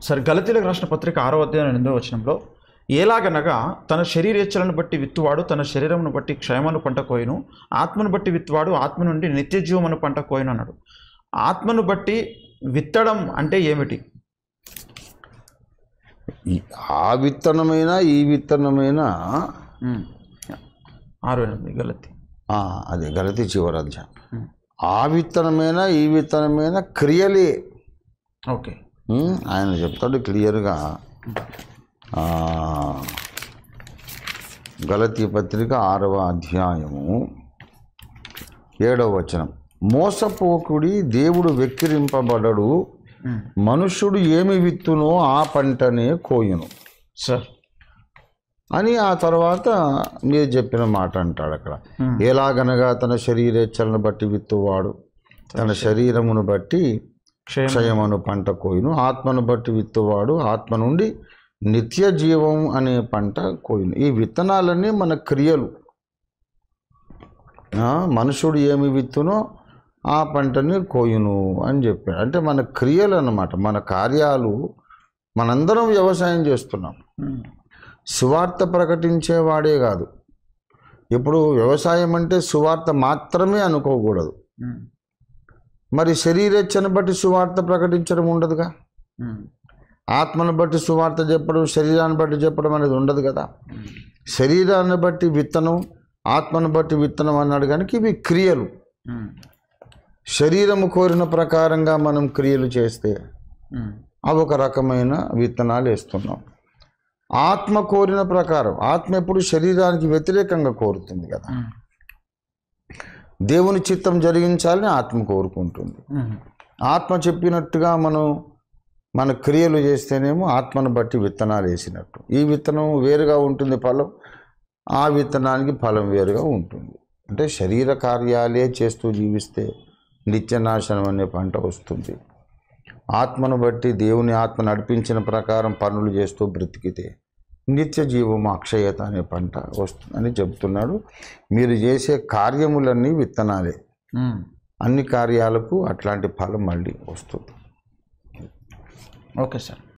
సరే, గలతీలకు రాసిన పత్రిక 6వ అధ్యాయం 8వ వచనంలో, ఎలాగనగా తన శరీరేచ్ఛలను బట్టి విత్తువాడు తన శరీరమును బట్టి క్షయమను పంట కోయును, ఆత్మను బట్టి విత్తువాడు ఆత్మ నుండి నిత్య జీవమును పంట కోయును అన్నాడు. ఆత్మను బట్టి విత్తడం అంటే ఏమిటి? ఆ విత్తనమైనా ఈ విత్తనమైనా 6:8 గలతీ, అదే గలతీ చివరి అధ్యాయం. ఆ విత్తనమైనా ఈ విత్తనమైనా క్రియలే. ఓకే, ఆయన చెప్తాడు క్లియర్గా. గలతీ పత్రిక 6వ అధ్యాయము 7వ వచనం, మోసపోకుడి, దేవుడు వెక్కిరింపబడడు, మనుష్యుడు ఏమి విత్తునో ఆ పంటనే కోయును సార్ అని ఆ తర్వాత మీరు చెప్పిన మాట అంటాడు అక్కడ. ఎలాగనగా తన శరీరేచ్ఛలను బట్టి విత్తువాడు తన శరీరమును బట్టి క్షయమును పంట కోయును, ఆత్మను బట్టి విత్తువాడు ఆత్మ నుండి నిత్య జీవం అనే పంట కోయును. ఈ విత్తనాలన్నీ మన క్రియలు. మనుషుడు ఏమి విత్తునో ఆ పంటని కోయును అని చెప్పాడు. అంటే మన క్రియలు అన్నమాట, మన కార్యాలు. మనందరం వ్యవసాయం చేస్తున్నాం. సువార్త ప్రకటించేవాడే కాదు. ఇప్పుడు వ్యవసాయం అంటే సువార్త మాత్రమే అనుకోకూడదు. మరి శరీరేచ్ఛను బట్టి సువార్త ప్రకటించడం ఉండదుగా. ఆత్మను బట్టి సువార్త చెప్పడం, శరీరాన్ని బట్టి చెప్పడం అనేది ఉండదు కదా. శరీరాన్ని బట్టి విత్తనం, ఆత్మను బట్టి విత్తనం అన్నాడు కనుక ఇవి క్రియలు. శరీరము కోరిన ప్రకారంగా మనం క్రియలు చేస్తే అవి ఒక రకమైన విత్తనాలు వేస్తున్నాం. ఆత్మ కోరిన ప్రకారం, ఆత్మ ఎప్పుడు శరీరానికి వ్యతిరేకంగా కోరుతుంది కదా. దేవుని చిత్తం జరిగించాలని ఆత్మ కోరుకుంటుంది. ఆత్మ చెప్పినట్టుగా మన క్రియలు చేస్తేనేమో ఆత్మను బట్టి విత్తనాలు వేసినట్టు. ఈ విత్తనం వేరుగా ఉంటుంది ఫలం, ఆ విత్తనానికి ఫలం వేరుగా ఉంటుంది. అంటే శరీర కార్యాలే చేస్తూ జీవిస్తే నిత్యనాశనం అనే పంట వస్తుంది. ఆత్మను బట్టి దేవుని ఆత్మ నడిపించిన ప్రకారం పనులు చేస్తూ బ్రతికితే నిత్య జీవము అక్షయత అనే పంట వస్తుందని చెప్తున్నాడు. మీరు చేసే కార్యములన్నీ విత్తనాలే. అన్ని కార్యాలకు అట్లాంటి ఫలం మళ్ళీ వస్తుంది. Okay sir.